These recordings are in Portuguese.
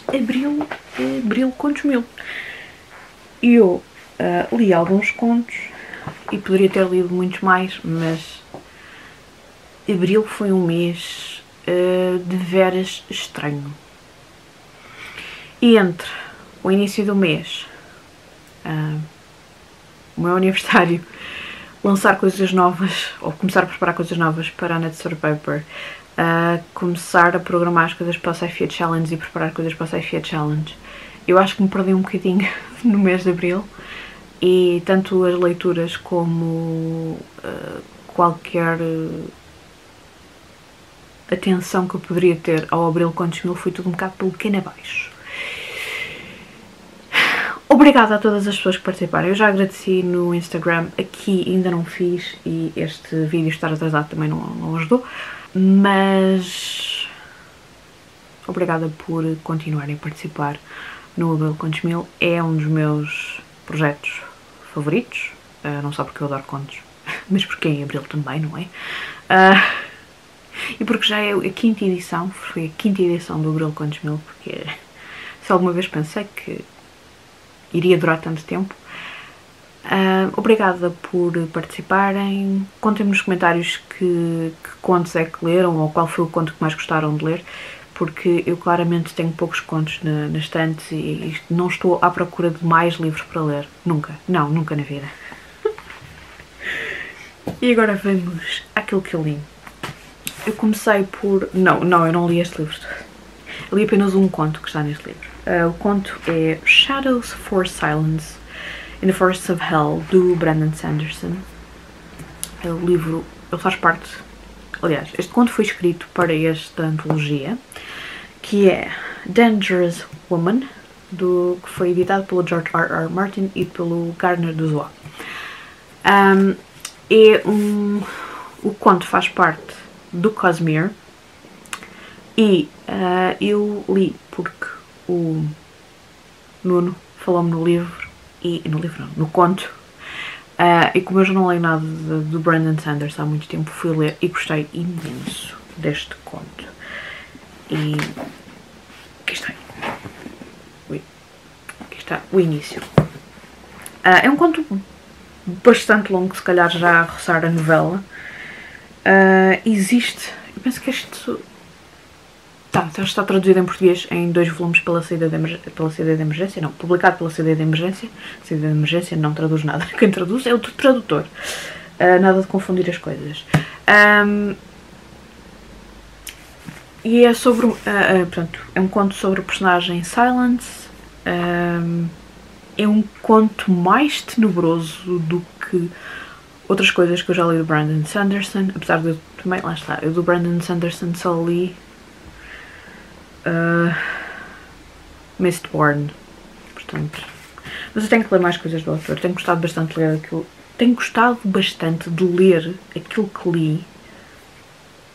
Abril Contos Mil. E eu li alguns contos e poderia ter lido muitos mais, mas Abril foi um mês de veras estranho. E entre o início do mês, o meu aniversário, lançar coisas novas, ou começar a preparar coisas novas para a Net Paper, começar a programar as coisas para o Sci-Fi Challenge e preparar coisas para o Sci-Fi Challenge, eu acho que me perdi um bocadinho no mês de Abril, e tanto as leituras como qualquer atenção que eu poderia ter ao Abril Contos Mil foi tudo um bocado pelo cano abaixo. Obrigada a todas as pessoas que participaram. Eu já agradeci no Instagram, aqui ainda não fiz e este vídeo estar atrasado também não ajudou, mas obrigada por continuarem a participar no Abril Contos Mil. É um dos meus projetos favoritos, não só porque eu adoro contos, mas porque é em Abril também, não é? E porque já é a quinta edição, foi a quinta edição do Abril Contos Mil, porque se alguma vez pensei que iria durar tanto tempo. Obrigada por participarem. Contem-me nos comentários que contos é que leram, ou qual foi o conto que mais gostaram de ler, porque eu claramente tenho poucos contos na estante e não estou à procura de mais livros para ler. Nunca. Não, nunca na vida. E agora vamos àquilo que eu li. Eu comecei por... Não, eu não li este livro. Eu li apenas um conto que está neste livro. O conto é Shadows for Silence in the Forests of Hell, do Brandon Sanderson. O livro, ele faz parte... Aliás, este conto foi escrito para esta antologia, que é Dangerous Woman, que foi editado pelo George R.R. Martin e pelo Gardner Dozois. O conto faz parte do Cosmere e eu li porque o Nuno falou-me no conto, e como eu já não leio nada do Brandon Sanderson há muito tempo, fui ler e gostei imenso deste conto. E aqui está. Aqui está o início. É um conto bastante longo, se calhar já a roçar a novela. Existe, eu penso que este está traduzido em português em 2 volumes pela saída de emergência, não, publicado pela saída de emergência. Saída de emergência não traduz nada, quem traduz é o tradutor. Nada de confundir as coisas. E é sobre, portanto, é um conto sobre o personagem Silence. É um conto mais tenebroso do que outras coisas que eu já li do Brandon Sanderson, apesar de eu também, lá está, eu do Brandon Sanderson só li Mistborn, portanto, mas eu tenho que ler mais coisas do autor. Tenho gostado bastante de ler aquilo, tenho gostado bastante de ler aquilo que li,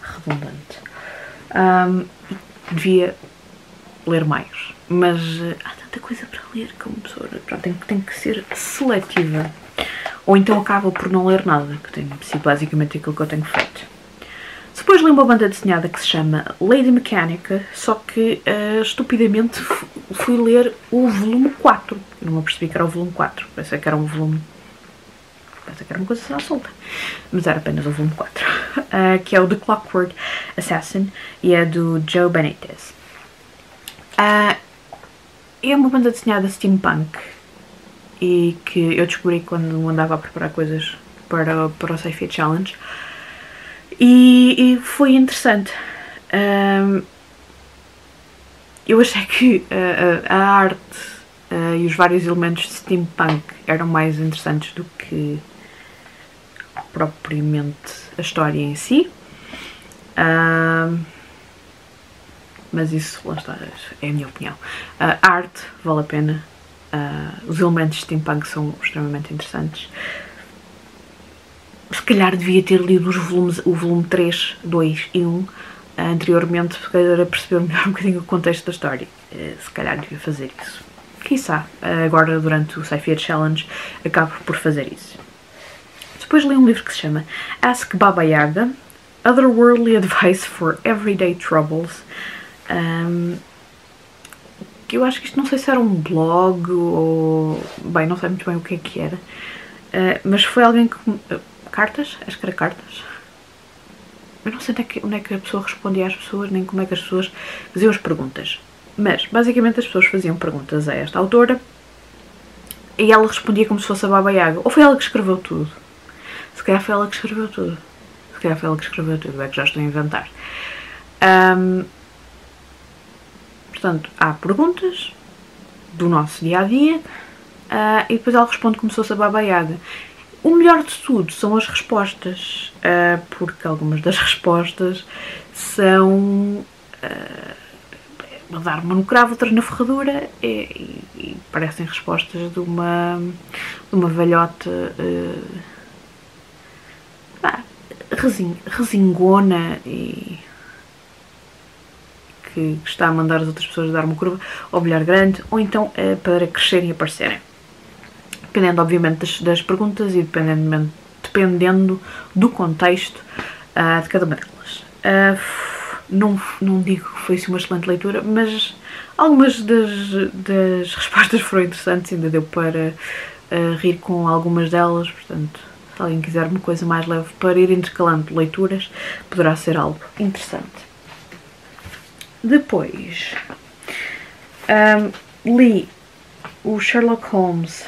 redundante. Devia ler mais, mas há tanta coisa para ler que uma pessoa, pronto, tem que ser seletiva, ou então acaba por não ler nada, que tem sido basicamente aquilo que eu tenho feito. Depois li uma banda desenhada que se chama Lady Mechanica, só que estupidamente fui ler o volume 4. Eu não me apercebi que era o volume 4, pensei que era um volume... Pensei que era uma coisa à solta, mas era apenas o volume 4, que é o The Clockwork Assassin, e é do Joe Benitez. É uma banda desenhada steampunk, e que eu descobri quando andava a preparar coisas para o Sci-Fi Challenge. E foi interessante. Eu achei que a arte e os vários elementos de steampunk eram mais interessantes do que propriamente a história em si. Mas isso, lá está, é a minha opinião. A arte vale a pena. Os elementos de steampunk são extremamente interessantes. Se calhar devia ter lido o volume 3, 2 e 1 anteriormente, para perceber melhor um bocadinho o contexto da história. Se calhar devia fazer isso. Quiçá, agora durante o Sci-Fi Challenge, acabo por fazer isso. Depois li um livro que se chama Ask Baba Yaga, Otherworldly Advice for Everyday Troubles, que eu acho que isto, não sei se era um blog ou... bem, não sei muito bem o que era. Mas foi alguém que... cartas? Acho que era cartas. Eu não sei onde é que a pessoa respondia às pessoas, nem como é que as pessoas faziam as perguntas. Mas, basicamente, as pessoas faziam perguntas a esta autora e ela respondia como se fosse a Baba Yaga. Ou foi ela que escreveu tudo? Se calhar foi ela que escreveu tudo. Se calhar foi ela que escreveu tudo, é que já estou a inventar. Portanto, há perguntas do nosso dia-a-dia e depois ela responde como se fosse a Baba Yaga. O melhor de tudo são as respostas, porque algumas das respostas são a dar uma no cravo, outras na ferradura e parecem respostas de uma velhota resingona e que está a mandar as outras pessoas a dar uma curva ao bilhar grande, ou então para crescerem e aparecerem. Dependendo, obviamente, das perguntas e dependendo do contexto de cada uma delas. Não digo que foi uma excelente leitura, mas algumas das respostas foram interessantes, ainda deu para rir com algumas delas, portanto, se alguém quiser uma coisa mais leve para ir intercalando leituras, poderá ser algo interessante. Depois, li o Sherlock Holmes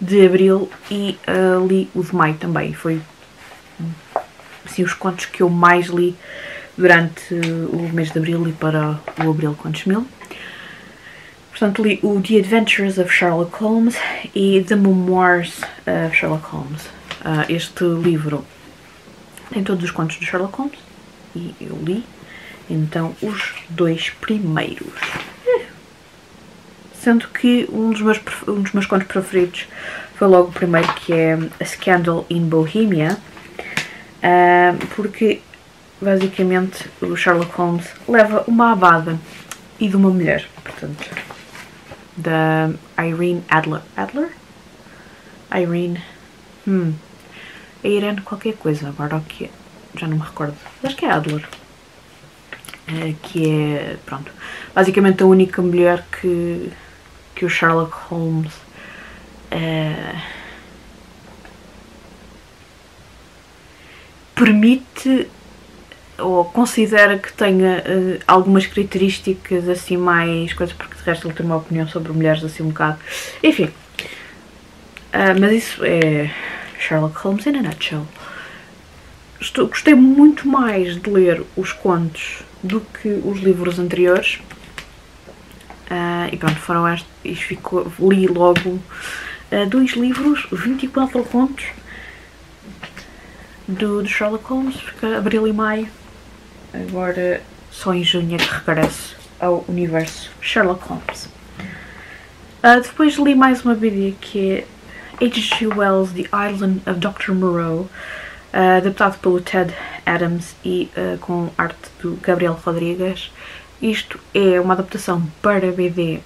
de Abril e li o de Maio também. Foi assim, os contos que eu mais li durante o mês de Abril e para o Abril Contos Mil. Portanto, li o The Adventures of Sherlock Holmes e The Memoirs of Sherlock Holmes. Este livro tem todos os contos de Sherlock Holmes e eu li então os dois primeiros. Sendo que um dos meus contos preferidos foi logo o primeiro, que é A Scandal in Bohemia, porque basicamente o Sherlock Holmes leva uma abada e de uma mulher, portanto, da Irene Adler. A Irene qualquer coisa, agora o que é? Já não me recordo. Acho que é Adler. Que é, pronto, basicamente a única mulher que o Sherlock Holmes permite ou considera que tenha algumas características assim mais coisas, porque de resto ele tem uma opinião sobre mulheres assim um bocado, enfim, mas isso é Sherlock Holmes in a nutshell. Gostei muito mais de ler os contos do que os livros anteriores. E pronto, foram estes. Li logo 2 livros, 24 contos do Sherlock Holmes, porque Abril e Maio. Agora só em junho é que regresso ao universo Sherlock Holmes. Depois li mais uma BD que é H.G. Wells' The Island of Dr. Moreau, adaptado pelo Ted Adams e com arte do Gabriel Rodrigues. Isto é uma adaptação para BD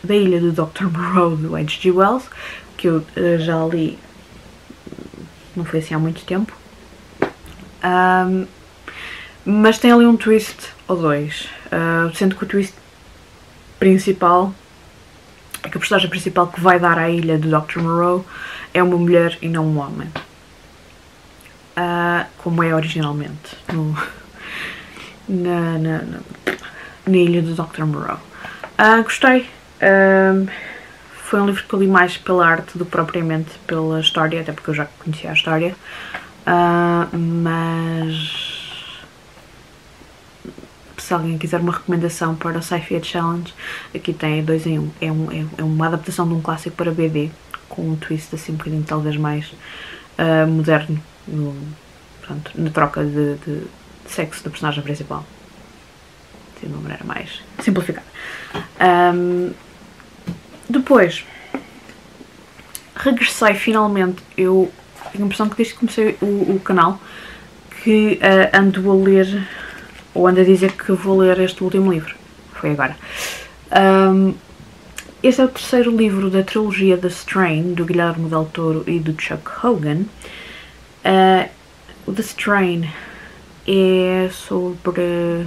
da Ilha do Dr. Moreau, do H.G. Wells, que eu já li, não foi assim há muito tempo, mas tem ali um twist ou dois, sendo que o twist principal é que a personagem principal que vai dar à ilha do Dr. Moreau é uma mulher e não um homem, como é originalmente na ilha do Dr. Moreau. Gostei. Foi um livro que eu li mais pela arte do que propriamente pela história, até porque eu já conhecia a história. Mas se alguém quiser uma recomendação para o Sci-Fi Challenge, aqui tem 2 em 1. É uma adaptação de um clássico para BD, com um twist assim um bocadinho talvez mais moderno na troca de sexo da personagem principal, de uma maneira mais simplificada. Depois regressei finalmente. Eu tenho a impressão que desde que comecei o canal que ando a ler, ou ando a dizer que vou ler este último livro. Foi agora. Este é o terceiro livro da trilogia The Strain, do Guillermo del Toro e do Chuck Hogan. O The Strain é sobre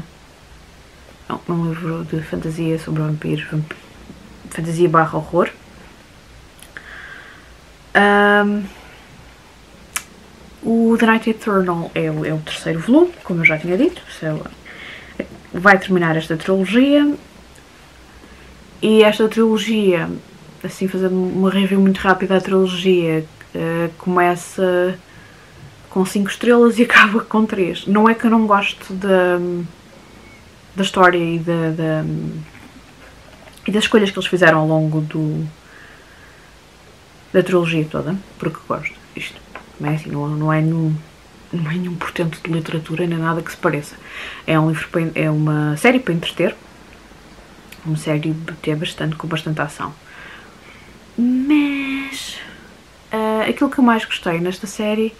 é um livro de fantasia sobre vampiros, fantasia barra horror. O The Night Eternal é o terceiro volume, como eu já tinha dito, vai terminar esta trilogia. E esta trilogia, assim fazendo uma review muito rápida da trilogia, começa com 5 estrelas e acaba com 3. Não é que eu não gosto da história e das escolhas que eles fizeram ao longo da trilogia toda, porque gosto disto. Não é assim, não é nenhum portento de literatura nem nada que se pareça. É um livro, é uma série para entreter, uma série com bastante ação. Mas aquilo que eu mais gostei nesta série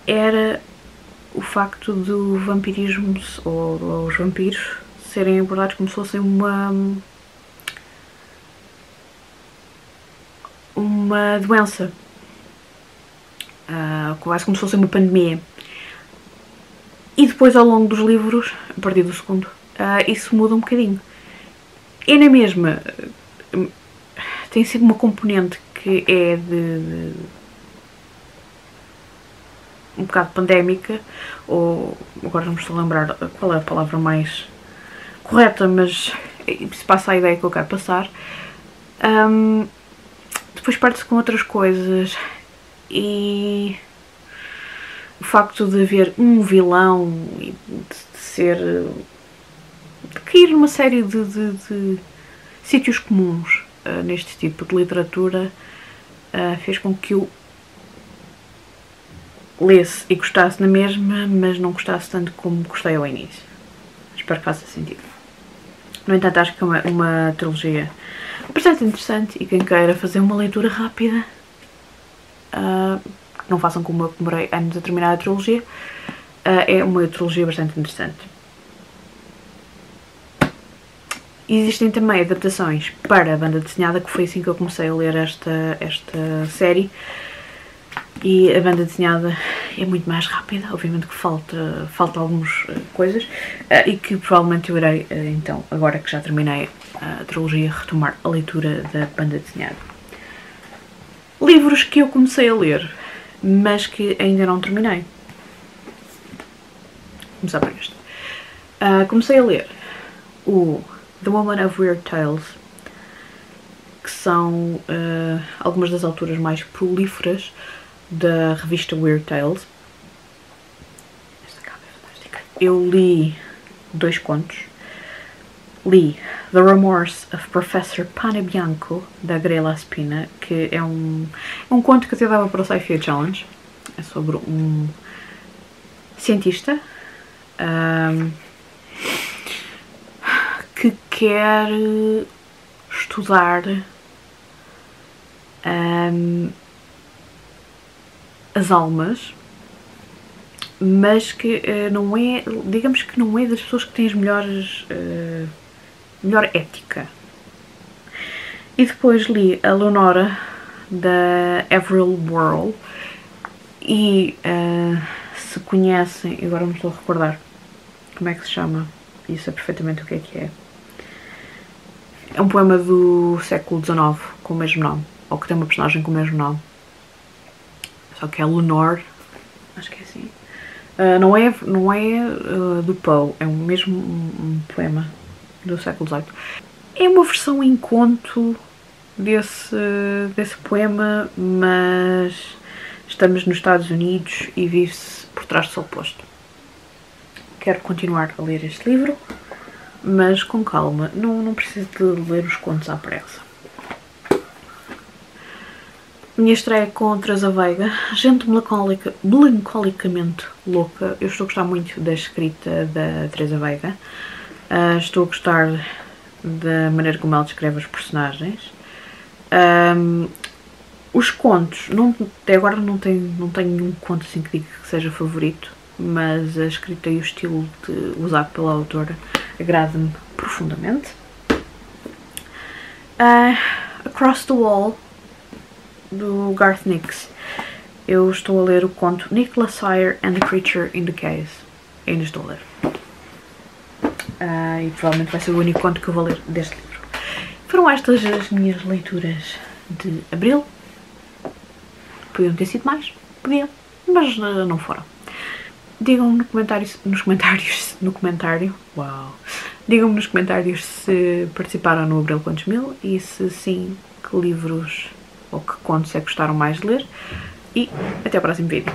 era o facto do vampirismo ou os vampiros serem abordados como se fossem uma doença, quase como se fosse uma pandemia. E depois, ao longo dos livros, a partir do segundo, isso muda um bocadinho. E na mesma tem sido uma componente que é um bocado pandémica, ou agora não me estou a lembrar qual é a palavra mais correta, mas se passa a ideia que eu quero passar. Depois parte-se com outras coisas e o facto de haver um vilão e de cair numa série de sítios comuns neste tipo de literatura fez com que eu lesse e gostasse na mesma, mas não gostasse tanto como gostei ao início. Espero que faça sentido. No entanto, acho que é uma trilogia bastante interessante e quem queira fazer uma leitura rápida, não façam como eu, que demorei anos a terminar a trilogia, é uma trilogia bastante interessante. Existem também adaptações para a banda desenhada, que foi assim que eu comecei a ler esta série. E a banda desenhada é muito mais rápida, obviamente que falta algumas coisas, e que provavelmente eu irei, então, agora que já terminei a trilogia, retomar a leitura da banda desenhada. Livros que eu comecei a ler, mas que ainda não terminei. Vou começar por este. Comecei a ler o The Woman of Weird Tales, que são algumas das autoras mais prolíferas da revista Weird Tales. Esta capa é fantástica. Eu li 2 contos. Li The Remorse of Professor Panebianco, da Grela Spina, que é um conto que até dava para o Sci-Fi Challenge. É sobre um cientista que quer estudar as almas, mas que não é, digamos que não é das pessoas que têm as melhor ética. E depois li a Leonora, da Avril World, e se conhecem, agora não me estou a recordar como é que se chama, isso é perfeitamente o que é. É um poema do século XIX com o mesmo nome, ou que tem uma personagem com o mesmo nome. Só que é Lenore, acho que é assim. Não é do Poe, é mesmo um poema do século XVIII. É uma versão em conto desse poema, mas estamos nos Estados Unidos e vive-se por trás do sol posto. Quero continuar a ler este livro, mas com calma, não preciso de ler os contos à pressa. Minha estreia com a Teresa Veiga, Gente Melancolicamente Louca. Eu estou a gostar muito da escrita da Teresa Veiga. Estou a gostar da maneira como ela descreve os personagens. Os contos, até agora não tenho nenhum conto assim que diga que seja favorito, mas a escrita e o estilo usado pela autora agrada-me profundamente. Across the Wall, do Garth Nix. Eu estou a ler o conto Nicholas Sire and the Creature in the Case. Ainda estou a ler. e provavelmente vai ser o único conto que eu vou ler deste livro. Foram estas as minhas leituras de abril. Podiam ter sido mais, podiam, mas não foram. Digam-me no comentário, uau! Digam-me nos comentários se participaram no Abril Quantos Mil e se sim, que livros ou que contos é que gostaram mais de ler. E até ao próximo vídeo.